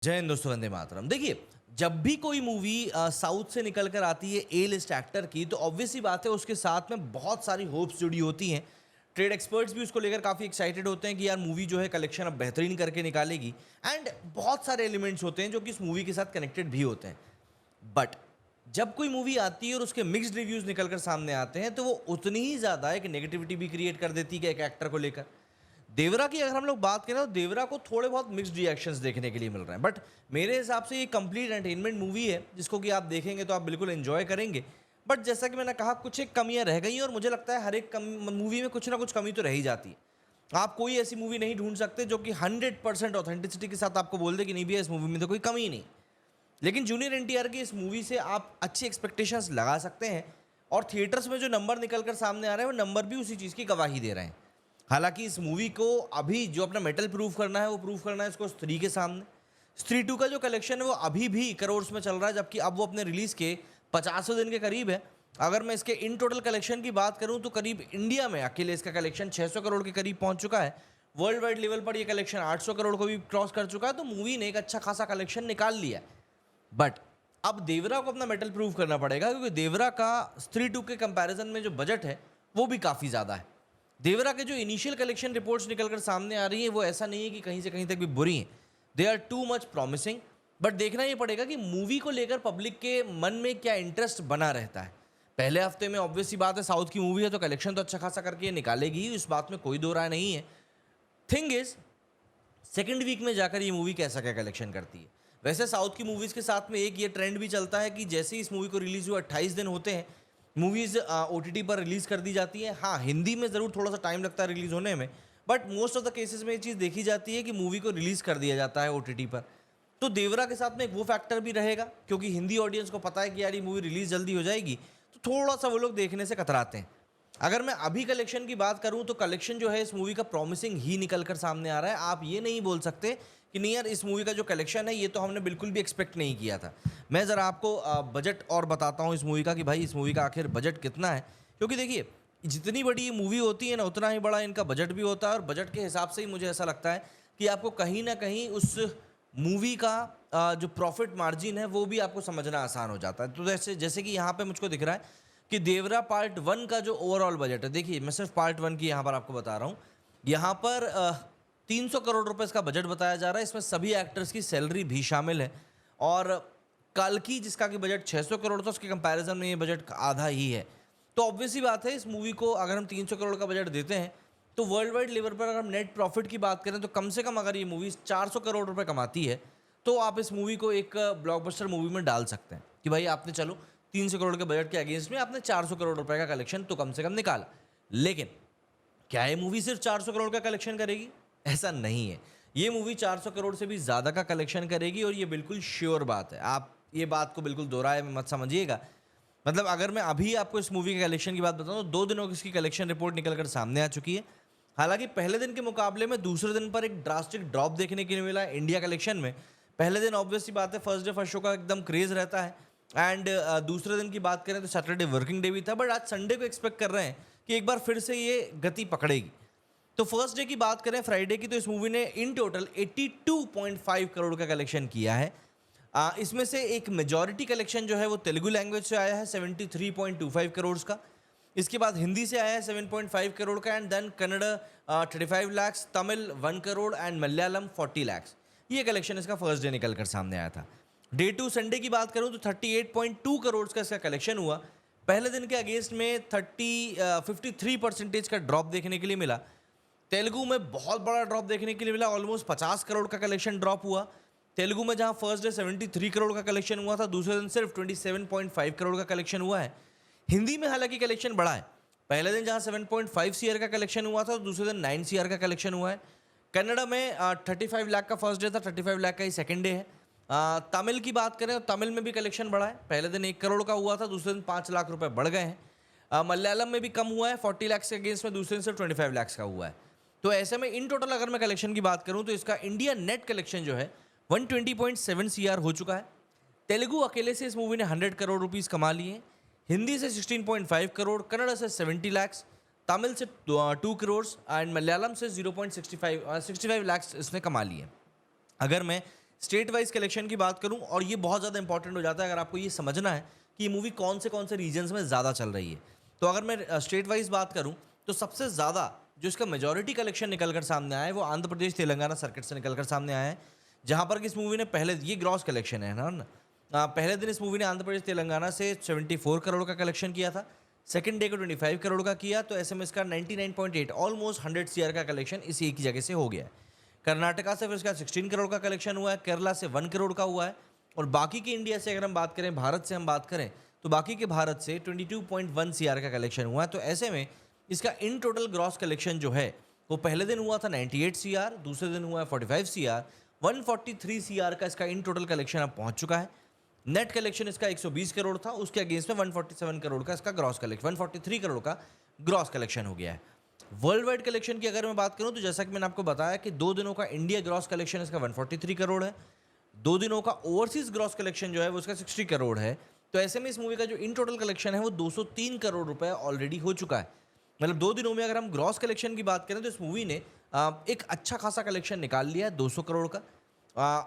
जय हिंद दोस्तों, वंदे मातरम। देखिए, जब भी कोई मूवी साउथ से निकल कर आती है ए लिस्ट एक्टर की, तो ऑब्वियस सी बात है उसके साथ में बहुत सारी होप्स जुड़ी होती हैं। ट्रेड एक्सपर्ट्स भी उसको लेकर काफ़ी एक्साइटेड होते हैं कि यार मूवी जो है कलेक्शन अब बेहतरीन करके निकालेगी। एंड बहुत सारे एलिमेंट्स होते हैं जो कि इस मूवी के साथ कनेक्टेड भी होते हैं। बट जब कोई मूवी आती है और उसके मिक्स्ड रिव्यूज़ निकल कर सामने आते हैं, तो वो उतनी ही ज़्यादा एक नेगेटिविटी भी क्रिएट कर देती है कि एक एक्टर को लेकर। देवरा की अगर हम लोग बात करें तो देवरा को थोड़े बहुत मिक्स्ड रिएक्शंस देखने के लिए मिल रहे हैं, बट मेरे हिसाब से ये कंप्लीट एंटरटेनमेंट मूवी है जिसको कि आप देखेंगे तो आप बिल्कुल एंजॉय करेंगे। बट जैसा कि मैंने कहा, कुछ एक कमियां रह गई हैं और मुझे लगता है हर एक मूवी में कुछ ना कुछ कमी तो रह ही जाती है। आप कोई ऐसी मूवी नहीं ढूंढ सकते जो कि 100% ऑथेंटिसिटी के साथ आपको बोल दे कि नहीं भैया इस मूवी में तो कोई कमी ही नहीं। लेकिन जूनियर एनटीआर की इस मूवी से आप अच्छी एक्सपेक्टेशंस लगा सकते हैं, और थिएटर्स में जो नंबर निकल कर सामने आ रहे हैं वो नंबर भी उसी चीज़ की गवाही दे रहे हैं। हालांकि इस मूवी को अभी जो अपना मेटल प्रूव करना है वो प्रूव करना है इसको स्त्री के सामने। स्त्री 2 का जो कलेक्शन है वो अभी भी करोड़्स में चल रहा है, जबकि अब वो अपने रिलीज़ के 50वें दिन के करीब है। अगर मैं इसके इन टोटल कलेक्शन की बात करूं तो करीब इंडिया में अकेले इसका कलेक्शन 600 करोड़ के करीब पहुंच चुका है। वर्ल्ड वाइड लेवल पर ये कलेक्शन 800 करोड़ को भी क्रॉस कर चुका है। तो मूवी ने एक अच्छा खासा कलेक्शन निकाल लिया है। बट अब देवरा को अपना मेटल प्रूव करना पड़ेगा, क्योंकि देवरा का स्त्री 2 के कंपैरिजन में जो बजट है वो भी काफ़ी ज़्यादा है। देवरा के जो इनिशियल कलेक्शन रिपोर्ट्स निकलकर सामने आ रही है वो ऐसा नहीं है कि कहीं से कहीं तक भी बुरी हैं। They are too much promising. But देखना ये पड़ेगा कि मूवी को लेकर पब्लिक के मन में क्या इंटरेस्ट बना रहता है। पहले हफ्ते में ऑब्वियस सी बात है साउथ की मूवी है तो कलेक्शन तो अच्छा खासा करके ये निकालेगी ही, इस बात में कोई दो राय नहीं है। थिंग इज, सेकेंड वीक में जाकर ये मूवी कैसा क्या कलेक्शन करती है। वैसे साउथ की मूवीज़ के साथ में एक ये ट्रेंड भी चलता है कि जैसे ही इस मूवी को रिलीज़ हुआ 28 दिन होते हैं मूवीज़ ओटीटी पर रिलीज़ कर दी जाती है। हाँ, हिंदी में ज़रूर थोड़ा सा टाइम लगता है रिलीज़ होने में, but most of the cases में ये चीज़ देखी जाती है कि मूवी को रिलीज़ कर दिया जाता है ओटीटी पर। तो देवरा के साथ में एक वो फैक्टर भी रहेगा, क्योंकि हिंदी ऑडियंस को पता है कि यार ये मूवी रिलीज़ जल्दी हो जाएगी, तो थोड़ा सा वो लोग देखने से कतराते हैं। अगर मैं अभी कलेक्शन की बात करूं तो कलेक्शन जो है इस मूवी का प्रॉमिसिंग ही निकल कर सामने आ रहा है। आप ये नहीं बोल सकते कि नहीं यार इस मूवी का जो कलेक्शन है ये तो हमने बिल्कुल भी एक्सपेक्ट नहीं किया था। मैं ज़रा आपको बजट और बताता हूँ इस मूवी का कि भाई इस मूवी का आखिर बजट कितना है। क्योंकि देखिए, जितनी बड़ी ये मूवी होती है ना उतना ही बड़ा इनका बजट भी होता है, और बजट के हिसाब से ही मुझे ऐसा लगता है कि आपको कहीं ना कहीं उस मूवी का जो प्रॉफिट मार्जिन है वो भी आपको समझना आसान हो जाता है। तो जैसे जैसे कि यहाँ पे मुझको दिख रहा है कि देवरा पार्ट 1 का जो ओवरऑल बजट है, देखिए मैं सिर्फ पार्ट 1 की यहाँ पर आपको बता रहा हूँ। यहाँ पर 300 करोड़ रुपए इसका बजट बताया जा रहा है, इसमें सभी एक्टर्स की सैलरी भी शामिल है। और कल्कि जिसका कि बजट 600 करोड़ था उसके कंपैरिजन में ये बजट आधा ही है। तो ऑब्वियस सी बात है इस मूवी को अगर हम 300 करोड़ का बजट देते हैं तो वर्ल्ड वाइड लेवल पर अगर हम नेट प्रॉफिट की बात करें तो कम से कम अगर ये मूवी 400 करोड़ रुपए कमाती है तो आप इस मूवी को एक ब्लॉकबस्टर मूवी में डाल सकते हैं कि भाई आपने चलो 300 करोड़ के बजट के अगेंस्ट में आपने 400 करोड़ रुपए का कलेक्शन तो कम से कम निकाला। लेकिन क्या ये मूवी सिर्फ 400 करोड़ का कलेक्शन करेगी? ऐसा नहीं है। ये मूवी 400 करोड़ से भी ज़्यादा का कलेक्शन करेगी, और ये बिल्कुल श्योर बात है। आप ये बात को बिल्कुल दोहराए में मत समझिएगा। मतलब अगर मैं अभी आपको इस मूवी के कलेक्शन की बात बताऊँ तो 2 दिनों की इसकी कलेक्शन रिपोर्ट निकल कर सामने आ चुकी है। हालांकि पहले दिन के मुकाबले में दूसरे दिन पर एक ड्रास्टिक ड्रॉप देखने के लिए मिला है इंडिया कलेक्शन में। पहले दिन ऑब्वियस सी बात है फर्स्ट डे फर्स्ट शो का एकदम क्रेज़ रहता है, एंड दूसरे दिन की बात करें तो सैटरडे वर्किंग डे भी था। बट आज संडे को एक्सपेक्ट कर रहे हैं कि एक बार फिर से ये गति पकड़ेगी। तो फर्स्ट डे की बात करें फ्राइडे की, तो इस मूवी ने इन टोटल 82.5 करोड़ का कलेक्शन किया है। इसमें से एक मेजॉरिटी कलेक्शन जो है वो तेलुगु लैंग्वेज से आया है 73.25 करोड़ का। इसके बाद हिंदी से आया है 7.5 करोड़ का, and then Kannada 35 lakh, Tamil 1 crore and Malayalam 40 lakh. ये कलेक्शन इसका फर्स्ट डे निकल कर सामने आया था। डे 2 संडे की बात करूं तो 38.2 करोड़ का इसका कलेक्शन हुआ। पहले दिन के अगेंस्ट में 53% का ड्रॉप देखने के लिए मिला। तेलुगु में बहुत बड़ा ड्रॉप देखने के लिए मिला, ऑलमोस्ट 50 करोड़ का कलेक्शन ड्रॉप हुआ। तेलुगु में जहां फर्स्ट डे 73 करोड़ का कलेक्शन हुआ था, दूसरे दिन सिर्फ 27.5 करोड़ का कलेक्शन हुआ है। हिंदी में हालांकि कलेक्शन बढ़ा है। पहले दिन जहां 7.5 सीआर का कलेक्शन हुआ था, दूसरे दिन 9 सीआर का कलेक्शन हुआ है। कन्नड़ा में 35 लाख का फर्स्ट डे था, 35 लाख का ही सेकंड डे है। तमिल की बात करें तो तमिल में भी कलेक्शन बढ़ा है। पहले दिन 1 करोड़ का हुआ था, दूसरे दिन 5 लाख रुपए बढ़ गए हैं। मलयालम में भी कम हुआ है, 40 लाख के अगेंस्ट में दूसरे दिन सिर्फ 25 लाख का हुआ है। तो ऐसे में इन टोटल अगर मैं कलेक्शन की बात करूं तो इसका इंडिया नेट कलेक्शन जो है 120.7 सीआर हो चुका है। तेलुगु अकेले से इस मूवी ने 100 करोड़ रुपीस कमा लिए, हिंदी से 16.5 करोड़, कन्नड़ से 70 लाख, तमिल से 2 करोड़ एंड मलयालम से 0.65 लाख इसने कमा लिए। अगर मैं स्टेट वाइज कलेक्शन की बात करूं, और ये बहुत ज़्यादा इंपॉर्टेंट हो जाता है अगर आपको ये समझना है कि ये मूवी कौन से रीजन्स में ज़्यादा चल रही है। तो अगर मैं स्टेट वाइज बात करूं तो सबसे ज़्यादा जो इसका मेजॉरिटी कलेक्शन निकल कर सामने आया है वो आंध्र प्रदेश तेलंगाना सर्किट से निकल कर सामने आया है, जहां पर कि इस मूवी ने पहले, ये ग्रॉस कलेक्शन है ना, पहले दिन इस मूवी ने आंध्र प्रदेश तेलंगाना से 74 करोड़ का कलेक्शन किया था, सेकंड डे को 25 करोड़ का किया, तो ऐसे में इसका 99.8 ऑलमोस्ट 100 सीआर का कलेक्शन इसी एक ही जगह से हो गया है। कर्नाटका से फिर इसका 16 करोड़ का कलेक्शन हुआ है, केरला से 1 करोड़ का हुआ है, और बाकी के इंडिया से अगर हम बात करें, भारत से हम बात करें, तो बाकी के भारत से 22.1 सीआर का कलेक्शन हुआ है। तो ऐसे में इसका इन टोटल ग्रॉस कलेक्शन जो है वो पहले दिन हुआ था 98 सीआर, दूसरे दिन हुआ है 45 सीआर, 143 सीआर का इसका इन टोटल कलेक्शन अब पहुंच चुका है। नेट कलेक्शन इसका 120 करोड़ था, उसके अगेंस्ट में 147 करोड़ का इसका ग्रॉस कलेक्शन, 143 करोड़ का ग्रॉस कलेक्शन हो गया है। वर्ल्ड वाइड कलेक्शन की अगर मैं बात करूं तो जैसा कि मैंने आपको बताया कि 2 दिनों का इंडिया ग्रॉस कलेक्शन इसका 143 करोड़ है, 2 दिनों का ओवरसीज ग्रॉस कलेक्शन जो है वो इसका 60 करोड़ है। तो ऐसे में इस मूवी का जो इन टोटल कलेक्शन है वो 203 करोड़ रुपए ऑलरेडी हो चुका है। मतलब 2 दिनों में अगर हम ग्रॉस कलेक्शन की बात करें तो इस मूवी ने एक अच्छा खासा कलेक्शन निकाल लिया है 200 करोड़ का।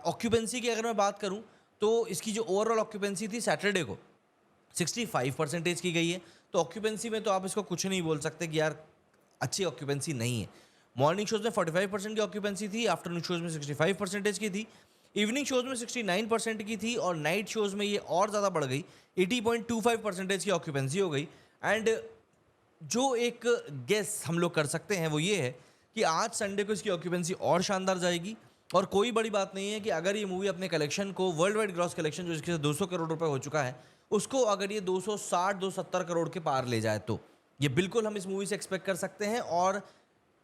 ऑक्यूपेंसी की अगर मैं बात करूं तो इसकी जो ओवरऑल ऑक्यूपेंसी थी सैटरडे को 65% की गई है। तो ऑक्यूपेंसी में तो आप इसको कुछ नहीं बोल सकते कि यार अच्छी ऑक्यूपेंसी नहीं है। मॉर्निंग शोज में 45% की ऑक्यूपेंसी थी, आफ्टरनून शोज में 65% की थी, इवनिंग शोज में 69% की थी, और नाइट शोज में ये और ज़्यादा बढ़ गई, 80.25% की ऑक्यूपेंसी हो गई। एंड जो एक गेस हम लोग कर सकते हैं वो ये है कि आज संडे को इसकी ऑक्यूपेंसी और शानदार जाएगी। और कोई बड़ी बात नहीं है कि अगर ये मूवी अपने कलेक्शन को, वर्ल्ड वाइड ग्रॉस कलेक्शन जो इसके 200 करोड़ रुपए हो चुका है, उसको अगर ये 260-270 करोड़ के पार ले जाए तो ये बिल्कुल हम इस मूवी से एक्सपेक्ट कर सकते हैं। और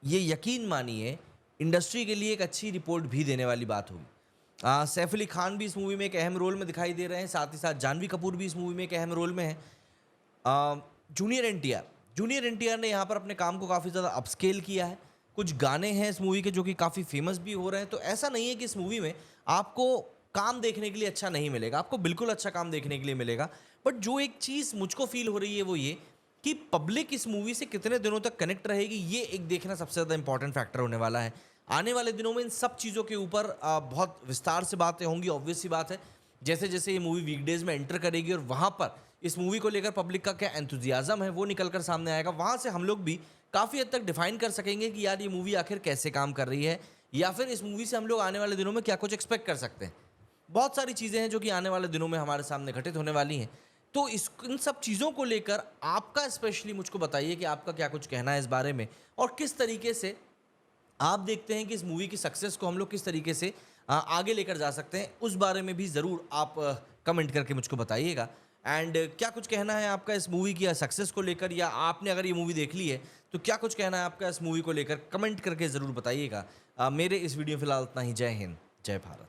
ये यकीन मानिए इंडस्ट्री के लिए एक अच्छी रिपोर्ट भी देने वाली बात होगी। सैफ अली खान भी इस मूवी में एक अहम रोल में दिखाई दे रहे हैं, साथ ही साथ जानवी कपूर भी इस मूवी में एक अहम रोल में है। जूनियर एनटीआर ने यहाँ पर अपने काम को काफ़ी ज़्यादा अपस्केल किया है। कुछ गाने हैं इस मूवी के जो कि काफ़ी फेमस भी हो रहे हैं। तो ऐसा नहीं है कि इस मूवी में आपको काम देखने के लिए अच्छा नहीं मिलेगा, आपको बिल्कुल अच्छा काम देखने के लिए मिलेगा। बट जो एक चीज़ मुझको फील हो रही है वो ये कि पब्लिक इस मूवी से कितने दिनों तक कनेक्ट रहेगी, ये एक देखना सबसे ज़्यादा इंपॉर्टेंट फैक्टर होने वाला है। आने वाले दिनों में इन सब चीज़ों के ऊपर बहुत विस्तार से बातें होंगी। ऑब्वियस सी बात है, जैसे जैसे ये मूवी वीकडेज में एंटर करेगी और वहाँ पर इस मूवी को लेकर पब्लिक का क्या एंथुजियाज्म है वो निकल कर सामने आएगा, वहाँ से हम लोग भी काफ़ी हद तक डिफाइन कर सकेंगे कि यार ये मूवी आखिर कैसे काम कर रही है, या फिर इस मूवी से हम लोग आने वाले दिनों में क्या कुछ एक्सपेक्ट कर सकते हैं। बहुत सारी चीज़ें हैं जो कि आने वाले दिनों में हमारे सामने घटित होने वाली हैं। तो इन सब चीज़ों को लेकर आपका स्पेशली मुझको बताइए कि आपका क्या कुछ कहना है इस बारे में, और किस तरीके से आप देखते हैं कि इस मूवी की सक्सेस को हम लोग किस तरीके से आगे लेकर जा सकते हैं, उस बारे में भी ज़रूर आप कमेंट करके मुझको बताइएगा। एंड क्या कुछ कहना है आपका इस मूवी की सक्सेस को लेकर, या आपने अगर ये मूवी देख ली है तो क्या कुछ कहना है आपका इस मूवी को लेकर, कमेंट करके ज़रूर बताइएगा। मेरे इस वीडियो में फिलहाल इतना ही। जय हिंद, जय भारत।